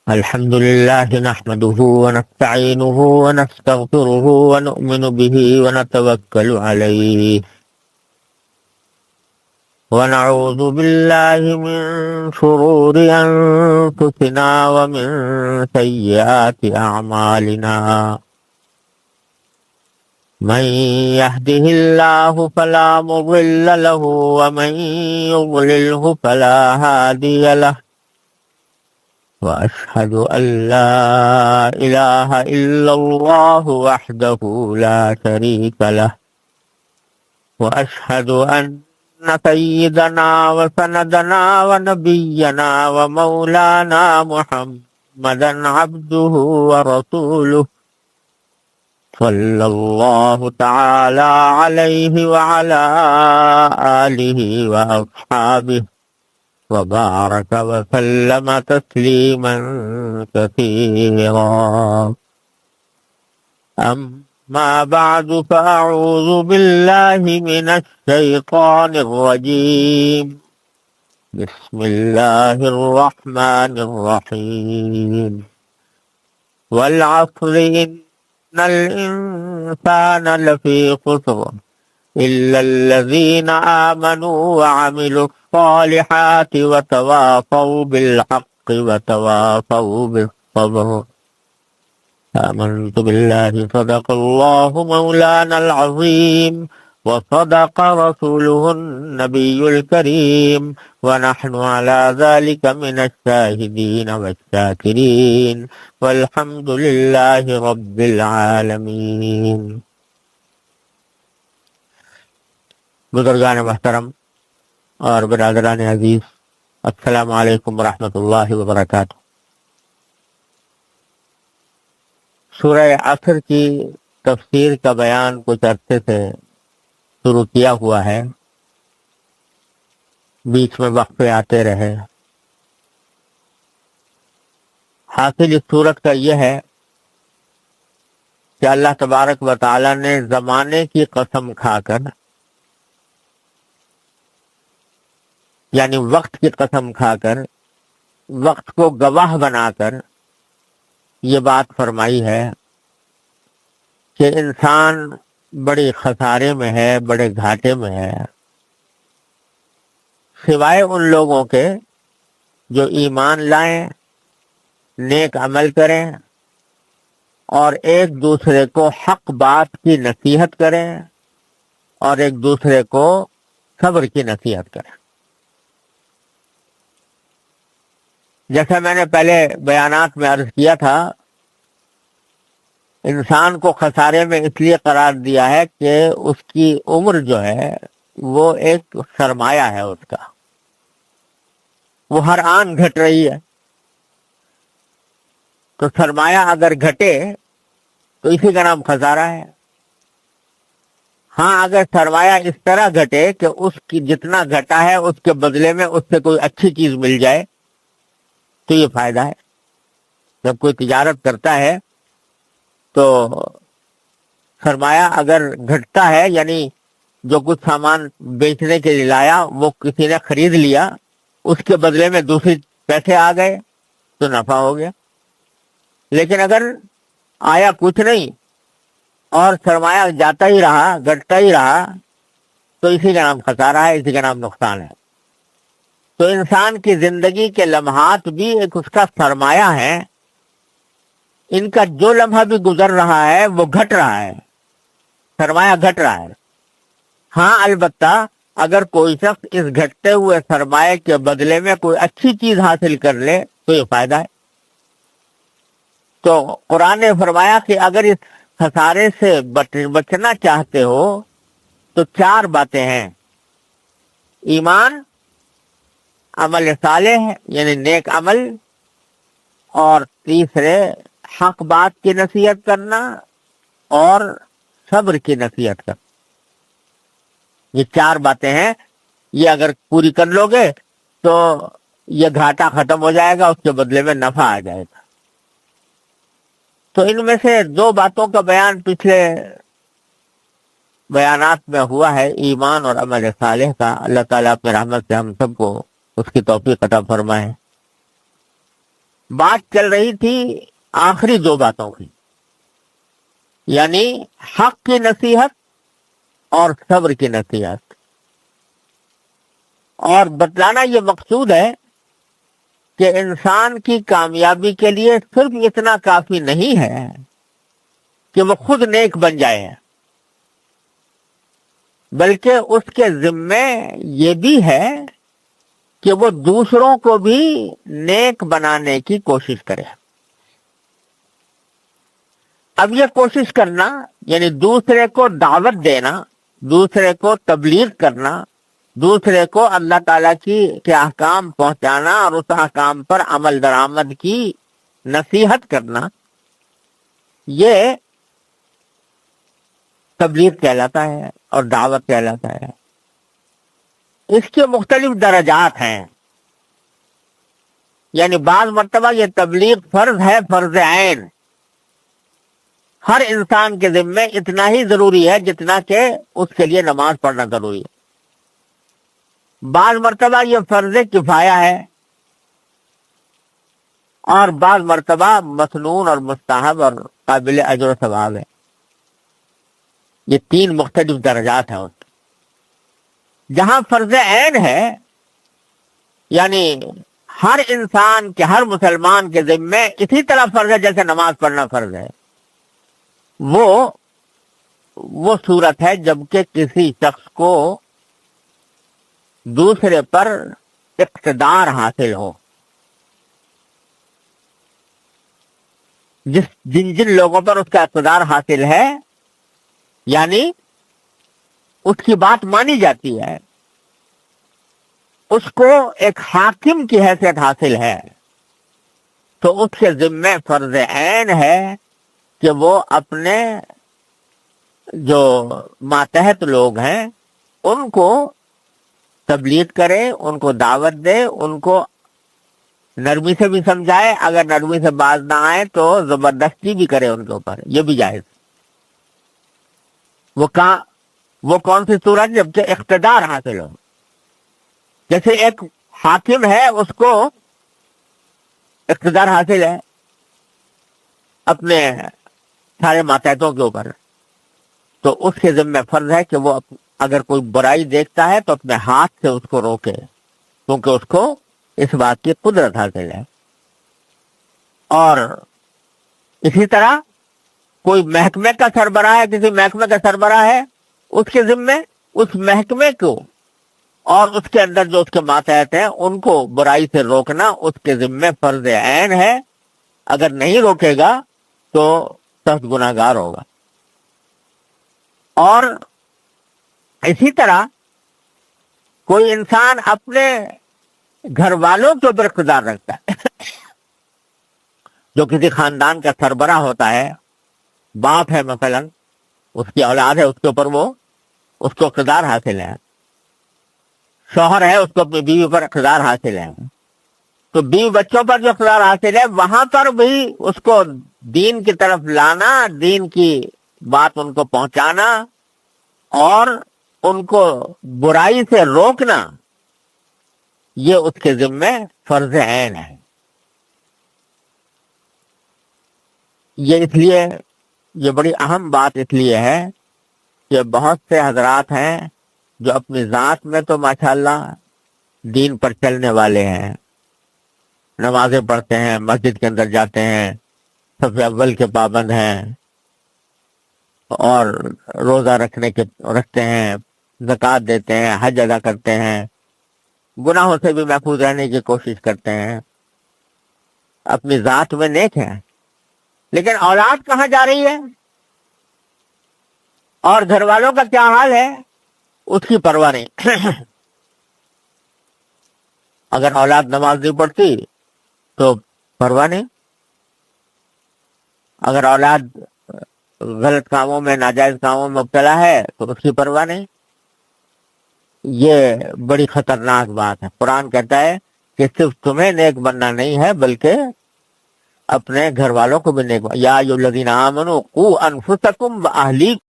الحمد لله نحمده ونستعينه ونستغفره ونؤمن به ونتوكل عليه ونعوذ بالله من شرور أنفسنا ومن سيئات أعمالنا من يهده الله فلا مضل له ومن يضلله فلا هادي له وأشهد أن لا إله إلا الله وحده لا شريك له وأشهد أن سيدنا وسندنا ونبينا ومولانا محمدا عبده ورسوله صلى الله تعالى عليه وعلى آله وأصحابه وبارك وسلم تسليما كثيرا. أما بعد فأعوذ بالله من الشيطان الرجيم. بسم الله الرحمن الرحيم. والعصر إن الإنسان لفي خسر إلا الذين آمنوا وعملوا الصالحات وتواصوا بالحق وتواصوا بالصبر. آمنت بالله صدق الله مولانا العظيم وصدق رسوله النبي الكريم ونحن على ذلك من الشاهدين والشاكرين والحمد لله رب العالمين. بزرگان محترم اور برادران عزیز، السلام علیکم ورحمۃ اللہ وبرکاتہ. سورہ عصر کی تفسیر کا بیان کچھ عرصے سے شروع کیا ہوا ہے، بیچ میں وقفے آتے رہے. حاصل اس صورت کا یہ ہے کہ اللہ تبارک و تعالی نے زمانے کی قسم کھا کر، یعنی وقت کی قسم کھا کر، وقت کو گواہ بنا کر یہ بات فرمائی ہے کہ انسان بڑے خسارے میں ہے، بڑے گھاٹے میں ہے، سوائے ان لوگوں کے جو ایمان لائیں، نیک عمل کریں اور ایک دوسرے کو حق بات کی نصیحت کریں اور ایک دوسرے کو صبر کی نصیحت کریں. جیسا میں نے پہلے بیانات میں عرض کیا تھا، انسان کو خسارے میں اس لیے قرار دیا ہے کہ اس کی عمر جو ہے وہ ایک سرمایہ ہے، اس کا وہ ہر آن گھٹ رہی ہے. تو سرمایہ اگر گھٹے تو اسی کا نام خسارہ ہے. ہاں، اگر سرمایہ اس طرح گھٹے کہ اس کی جتنا گھٹا ہے اس کے بدلے میں اس سے کوئی اچھی چیز مل جائے تو یہ فائدہ ہے. جب کوئی تجارت کرتا ہے تو سرمایہ اگر گھٹتا ہے، یعنی جو کچھ سامان بیچنے کے لیے لایا وہ کسی نے خرید لیا، اس کے بدلے میں دوسری پیسے آ گئے تو نفع ہو گیا. لیکن اگر آیا کچھ نہیں اور سرمایہ جاتا ہی رہا، گھٹتا ہی رہا، تو اسی کا نام خسارہ ہے، اسی کا نام نقصان ہے. تو انسان کی زندگی کے لمحات بھی ایک اس کا سرمایہ ہے. ان کا جو لمحہ بھی گزر رہا ہے وہ گھٹ رہا ہے، سرمایہ گھٹ رہا ہے. ہاں، البتہ اگر کوئی شخص اس گھٹتے ہوئے سرمایہ کے بدلے میں کوئی اچھی چیز حاصل کر لے تو یہ فائدہ ہے. تو قرآن نے فرمایا کہ اگر اس خسارے سے بچنا چاہتے ہو تو 4 باتیں ہیں: ایمان، عمل صالح یعنی نیک عمل، اور تیسرے حق بات کی نصیحت کرنا اور صبر کی نصیحت کرنا. یہ 4 باتیں ہیں. یہ اگر پوری کر لو گے تو یہ گھاٹا ختم ہو جائے گا، اس کے بدلے میں نفع آ جائے گا. تو ان میں سے 2 باتوں کا بیان پچھلے بیانات میں ہوا ہے، ایمان اور عمل صالح کا. اللہ تعالیٰ اپنے رحمت سے ہم سب کو اس کی توفیق عطا فرمائے. بات چل رہی تھی آخری دو باتوں کی، یعنی حق کی نصیحت اور صبر کی نصیحت، اور بتلانا یہ مقصود ہے کہ انسان کی کامیابی کے لیے صرف اتنا کافی نہیں ہے کہ وہ خود نیک بن جائے، بلکہ اس کے ذمے یہ بھی ہے کہ وہ دوسروں کو بھی نیک بنانے کی کوشش کرے۔ اب یہ کوشش کرنا یعنی دوسرے کو دعوت دینا، دوسرے کو تبلیغ کرنا، دوسرے کو اللہ تعالیٰ کے احکام پہنچانا اور اس احکام پر عمل درآمد کی نصیحت کرنا، یہ تبلیغ کہلاتا ہے اور دعوت کہلاتا ہے۔ اس کے مختلف درجات ہیں، یعنی بعض مرتبہ یہ تبلیغ فرض ہے، فرض عین، ہر انسان کے ذمے اتنا ہی ضروری ہے جتنا کہ اس کے لیے نماز پڑھنا ضروری ہے۔ بعض مرتبہ یہ فرض کفایہ ہے، اور بعض مرتبہ مسنون اور مستحب اور قابل اجر و ثواب ہے۔ یہ تین مختلف درجات ہیں۔ جہاں فرض عین ہے، یعنی ہر انسان کے، ہر مسلمان کے ذمے اسی طرح فرض ہے جیسے نماز پڑھنا فرض ہے، وہ صورت ہے جبکہ کسی شخص کو دوسرے پر اقتدار حاصل ہو۔ جن لوگوں پر اس کا اقتدار حاصل ہے، یعنی اس کی بات مانی جاتی ہے، اس کو ایک حاکم کی حیثیت حاصل ہے، تو اس کے ذمے فرض عین ہے کہ وہ اپنے جو ماتحت لوگ ہیں ان کو تبلیغ کرے، ان کو دعوت دے، ان کو نرمی سے بھی سمجھائے، اگر نرمی سے باز نہ آئے تو زبردستی بھی کرے ان کے اوپر، یہ بھی جائز۔ وہ کون سی صورت؟ جبکہ اقتدار حاصل ہو۔ جیسے ایک حاکم ہے، اس کو اقتدار حاصل ہے اپنے سارے ماتحتوں کے اوپر، تو اس کے ذمہ فرض ہے کہ وہ اگر کوئی برائی دیکھتا ہے تو اپنے ہاتھ سے اس کو روکے، کیونکہ اس کو اس بات کی قدرت حاصل ہے۔ اور اسی طرح کوئی محکمے کا سربراہ ہے، کسی محکمے کا سربراہ ہے، اس کے ذمے اس محکمے کو اور اس کے اندر جو اس کے ماتحت ہیں ان کو برائی سے روکنا اس کے ذمے فرض عین ہے۔ اگر نہیں روکے گا تو سخت گناہگار ہوگا۔ اور اسی طرح کوئی انسان اپنے گھر والوں کے اوپر اقتدار رکھتا ہے، جو کسی خاندان کا سربراہ ہوتا ہے، باپ ہے مثلا، اس کی اولاد ہے، اس کے اوپر اس کو اقتدار حاصل ہے، شوہر ہے، اس کو اپنی بیوی پر اقتدار حاصل ہے، تو بیوی بچوں پر جو اقتدار حاصل ہے وہاں پر بھی اس کو دین کی طرف لانا، دین کی بات ان کو پہنچانا اور ان کو برائی سے روکنا، یہ اس کے ذمے فرض عین ہے۔ یہ اس لیے یہ بڑی اہم بات اس لیے ہے کہ بہت سے حضرات ہیں جو اپنی ذات میں تو ماشاءاللہ دین پر چلنے والے ہیں، نمازیں پڑھتے ہیں، مسجد کے اندر جاتے ہیں، صف اول کے پابند ہیں، اور روزہ رکھتے ہیں، زکوٰۃ دیتے ہیں، حج ادا کرتے ہیں، گناہوں سے بھی محفوظ رہنے کی کوشش کرتے ہیں، اپنی ذات میں نیک ہیں، لیکن اولاد کہاں جا رہی ہے اور گھر والوں کا کیا حال ہے اس کی پرواہ نہیں۔ اگر اولاد نماز نہیں پڑھتی تو پرواہ نہیں، اگر اولاد غلط کاموں میں، ناجائز کاموں میں مبتلا ہے تو اس کی پرواہ نہیں۔ یہ بڑی خطرناک بات ہے۔ قرآن کہتا ہے کہ صرف تمہیں نیک بننا نہیں ہے بلکہ اپنے گھر والوں کو بھی نیک یا ایھا الذین آمنوا قوا انفسکم واہلیکم